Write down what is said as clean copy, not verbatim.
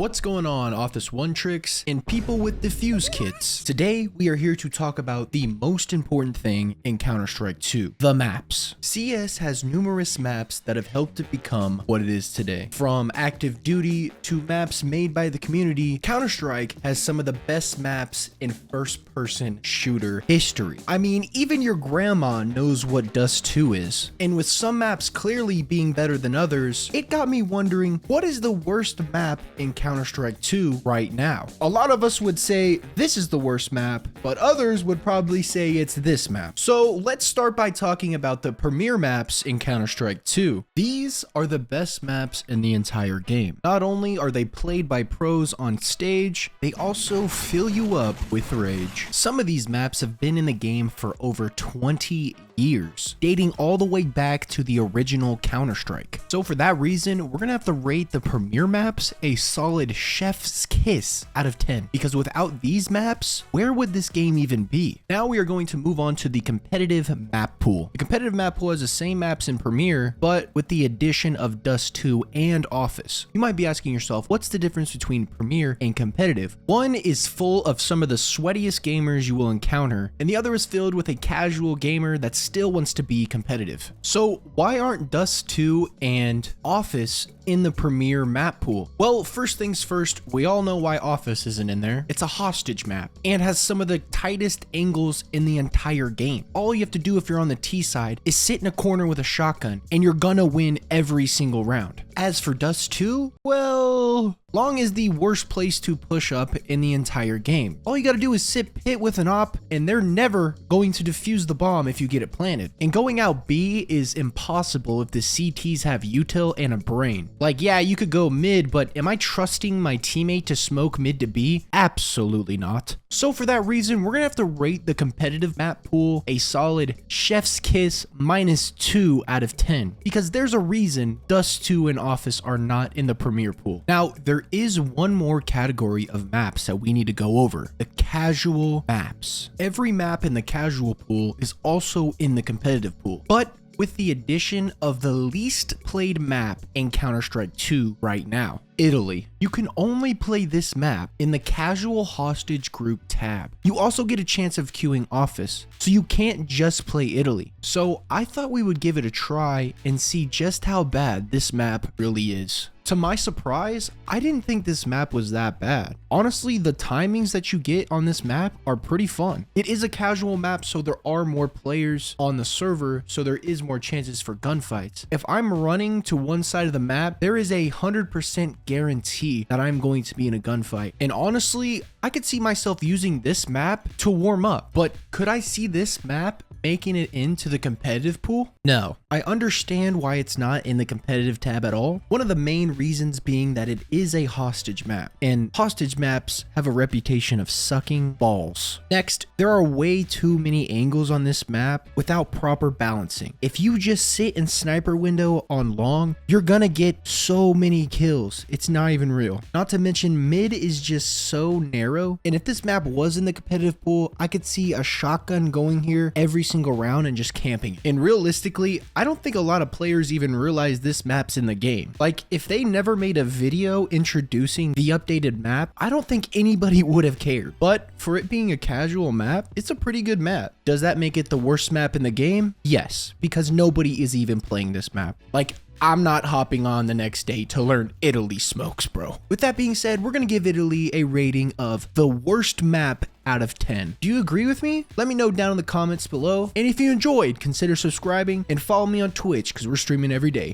What's going on, Office One Tricks and people with defuse kits? Today, we are here to talk about the most important thing in Counter-Strike 2, the maps. CS has numerous maps that have helped it become what it is today. From active duty to maps made by the community, Counter-Strike has some of the best maps in first-person shooter history. I mean, even your grandma knows what Dust 2 is. And with some maps clearly being better than others, it got me wondering, what is the worst map in Counter-Strike 2 right now? A lot of us would say this is the worst map, but others would probably say it's this map. So let's start by talking about the premier maps in Counter-Strike 2. These are the best maps in the entire game. Not only are they played by pros on stage, they also fill you up with rage. Some of these maps have been in the game for over 20 years, dating all the way back to the original Counter-Strike. So for that reason, we're gonna have to rate the premier maps a solid chef's kiss out of 10, because without these maps, where would this game even be? Now we are going to move on to the competitive map pool. The competitive map pool has the same maps in Premier, but with the addition of Dust 2 and Office. You might be asking yourself, what's the difference between Premier and competitive? One is full of some of the sweatiest gamers you will encounter, and the other is filled with a casual gamer that still wants to be competitive. So why aren't Dust 2 and Office in the Premier map pool? Well, first things first, we all know why Office isn't in there. It's a hostage map and has some of the tightest angles in the entire game. All you have to do if you're on the T side is sit in a corner with a shotgun and you're gonna win every single round. As for Dust 2, well, long is the worst place to push up in the entire game. All you gotta do is sit pit with an op and they're never going to defuse the bomb if you get it planted. And going out B is impossible if the CTs have util and a brain. Like, yeah, you could go mid, but am I trusting my teammate to smoke mid to B? Absolutely not. So for that reason, we're gonna have to rate the competitive map pool a solid chef's kiss -2 out of 10, because there's a reason Dust 2 and Office are not in the Premier pool. Now, there is one more category of maps that we need to go over: the casual maps. Every map in the casual pool is also in the competitive pool, but with the addition of the least played map in Counter-Strike 2 right now, Italy. You can only play this map in the casual hostage group tab. You also get a chance of queuing Office, so you can't just play Italy. So I thought we would give it a try and see just how bad this map really is. To my surprise, I didn't think this map was that bad. Honestly, the timings that you get on this map are pretty fun. It is a casual map, so there are more players on the server, so there is more chances for gunfights. If I'm running to one side of the map, there is a 100% guarantee that I'm going to be in a gunfight. And honestly, I could see myself using this map to warm up, but could I see this map making it into the competitive pool? No. I understand why it's not in the competitive tab at all. One of the main reasons being that it is a hostage map, and hostage maps have a reputation of sucking balls. Next, there are way too many angles on this map without proper balancing. If you just sit in sniper window on long, you're gonna get so many kills. It's not even real. Not to mention mid is just so narrow, and if this map was in the competitive pool, I could see a shotgun going here every single round and just camping. And realistically, I don't think a lot of players even realize this map's in the game. Like, if they never made a video introducing the updated map, I don't think anybody would have cared. But for it being a casual map, it's a pretty good map. Does that make it the worst map in the game? Yes, because nobody is even playing this map. Like, I'm not hopping on the next day to learn Italy smokes, bro. With that being said, we're gonna give Italy a rating of the worst map out of 10. Do you agree with me? Let me know down in the comments below. And if you enjoyed, consider subscribing and follow me on Twitch, because we're streaming every day.